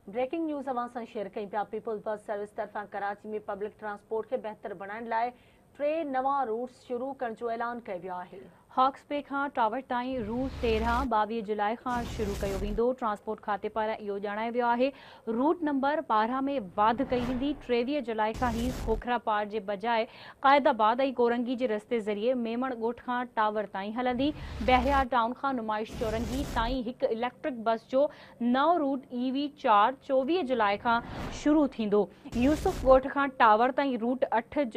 Breaking news अवां सां share कई पिया। पीपल्स बस सर्विस तरफ़ां कराची में पब्लिक ट्रांसपोर्ट खे बहितर बणाइण लाइ 3 नवां रूट्स शुरू करण जो ऐलान कयो वियो आहे। हॉक्स बे खां टावर ताईं रूट 13 22 जुलाई खां शुरू कयो वेंदो। ट्रांसपोर्ट खाते पारां इहो ॼाणायो वियो आहे। रूट नंबर 12 में वाध कई वेंदी। 23 जुलाई खां ही खोखरा पार जे बजाए क़ायदाबाद ऐं कोरंगी जे रस्ते ज़रिए मेमण ॻोठ खां टावर ताईं हलंदी। बहरिया टाउन खां नुमाइश चौरंगी ताईं हिकु इलेक्ट्रिक बस जो नओं रूट EV 4 24 जुलाई खां शुरू थींदो। यूसुफ ॻोठ खां टावर ताईं रूट 8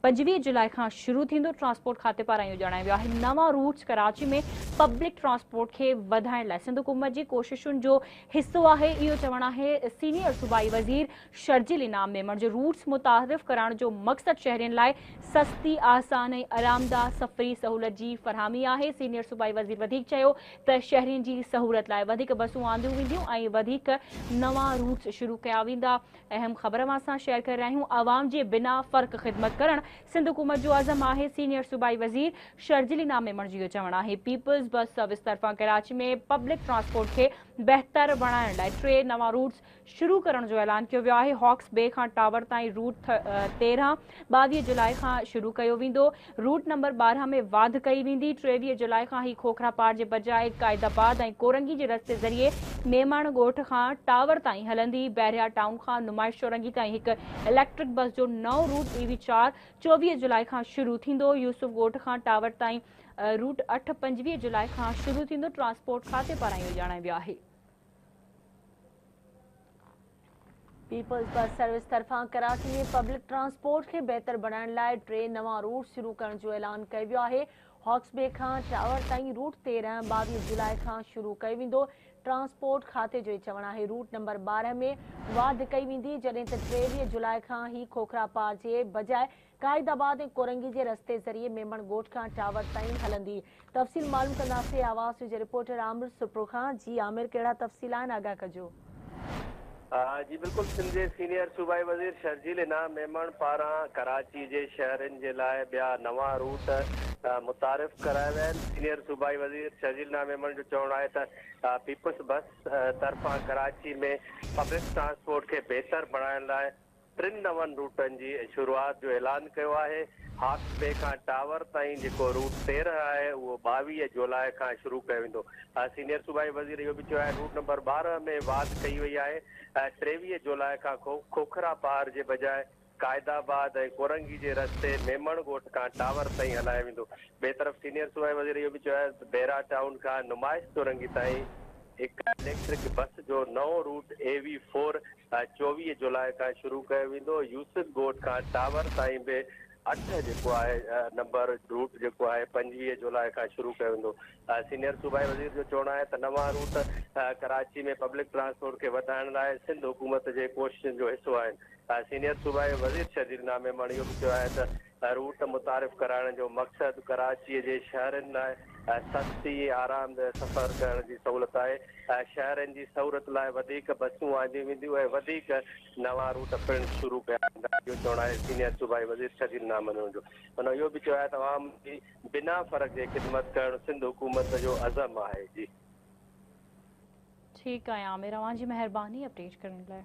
25 जुलाई खां शुरू थींदो। ट्रांसपोर्ट खाते पारां इहो ॼाणायो वियो आहे। नवां रूट्स कराची में पब्लिक ट्रांसपोर्ट खे वधाइण लाइ सिंध हुकूमत जी कोशिशुनि जो हिसो आहे। इहो चवणु आहे सीनियर सूबाई वज़ीर शर्जील इनाम मेमण जो रूट्स मुतारिफ़ करण जो मक़सदु शहरियुनि लाइ सस्ती आसान ऐं आरामदाह सफ़री सहूलियत जी फ़रहामी आहे। सीनियर सूबाई वज़ीर वधीक चयो त शहरियुनि जी सहूलियत लाइ वधीक बसूं आंदियूं वेंदियूं ऐं वधीक नवां रूट्स शुरू कया वेंदा। अहम ख़बर मां असां शेयर करे रहिया आहियूं। आवाम जे बिना फ़र्क़ ख़िदमत करण सिंध हुकूमत जो अज़म आहे। सीनियर सूबाई वज़ीर शर्जील इनाम मेमण जो इहो चवणु आहे। पीपल्स बस सर्विस तरफ़ां कराची में पब्लिक ट्रांसपोर्ट खे बहितर बणाइण लाइ 3 नवां रूट्स शुरू करण जो ऐलान कयो वियो आहे। हॉक्स बे खां टावर ताईं रूट 13 22 जुलाई खां शुरू कयो वेंदो। रूट नंबर 12 में वाध कई वेंदी। 23 जुलाई खां ही खोखरा पार जे बजाए क़ायदाबाद ऐं कोरंगी जे रस्ते ज़रिए मेमण ॻोठ खां टावर ताईं हलंदी। बहरिया टाउन खां नुमाइश चौरंगी ताईं हिकु इलेक्ट्रिक बस जो नओं रूट EV 4 24 जुलाई खां शुरू थींदो। यूसुफ ॻोठ खां टावर ताईं रूट 8 25 जुलाई खां शुरू थींदो। ट्रांसपोर्ट खाते पारां इहो ॼाणायो वियो आहे। पीपल्स बस सर्विस तरफ़ां कराची में पब्लिक ट्रांसपोर्ट खे बहितर बणाइण लाइ 3 नवां रूट शुरू करण जो ऐलान कयो वियो आहे। हॉक्स बे खां टावर ताईं रूट 13 22 जुलाई खां शुरू कयो वेंदो। ट्रांसपोर्ट खाते जो चवणु आहे रूट नंबर 12 में वाध कई वेंदी, जॾहिं त 23 जुलाई खां ही खोखरा पार जे बजाए क़ायदाबाद ऐं कोरंगी जे रस्ते ज़रिए मेमण ॻोठ खां टावर ताईं हलंदी। तफ़सील मालूम कंदासीं आवाज़ जे रिपोर्टर आमिर सुप्रो खां। जी आमिर, कहिड़ा तफ़सील आहिनि, आगाह कजो। जी बिल्कुल। सिंध जे सीनियर सूबाई वज़ीर शर्जील इनाम मेमण पारां कराची जे शहरनि जे लाइ ॿिया नवां रूट मुतारिफ़ कराया विया आहिनि। सीनियर सूबाई वज़ीर शर्जील इनाम मेमण जो चवणु आहे त पीपल्स बस तरफ़ां कराची में पब्लिक ट्रांसपोर्ट खे बहितर बणाइण लाइ 3 नवनि रूटनि जी शुरूआत जो ऐलान कयो आहे। हॉक्स बे खां टावर ताईं जेको रूट 13 आहे उहो 22 जुलाई खां शुरू कयो वेंदो। सीनियर सूबाई वज़ीर इहो बि चयो आहे रूट नंबर 12 में वाध कई वई आहे। 23 जुलाई खां खोखरा पार जे बजाए क़ायदाबाद ऐं कोरंगी जे रस्ते मेमण ॻोठ खां टावर ताईं हलायो वेंदो। ॿिए तरफ़ सीनियर सूबाई वज़ीर इहो बि चयो आहे त बहरा टाउन खां नुमाइश चौरंगी ताईं हिकु इलेक्ट्रिक बस जो नओं रूट AV 4 24 जुलाई खां शुरू कयो वेंदो। यूसुफ ॻोठ खां टावर ताईं बि 8 जेको आहे नंबर रूट जेको आहे 25 जुलाई खां शुरू कयो वेंदो। सीनियर सूबाई वज़ीर जो चवणु आहे त नवां रूट कराची में पब्लिक ट्रांसपोर्ट खे वधाइण लाइ सिंध हुकूमत जे कोशिशुनि जो हिसो आहिनि। सीनियर सूबाई वज़ीर शर्जील इनाम मेमण इहो बि चयो आहे त रूट मुतारिफ़ कराइण जो मक़सदु कराचीअ जे शहरनि लाइ सस्ती आरामदेह सफ़र करण जी सहूलियत आहे। शहरनि जी सहूलियत लाइ वधीक बसूं आंदियूं वेंदियूं ऐं वधीक नवां रूट पिणु शुरू कया वेंदा। इहो चवणु आहे सीनियर सूबाई वज़ीर शर्जील इनाम मेमण जो। हुन इहो बि चयो आहे त आवाम जी बिना फ़र्क़ जे ख़िदमत करणु सिंध हुकूमत जो अज़म आहे। जी ठीकु आहे आमिर, तव्हांजी महिरबानी अपडेट करण लाइ।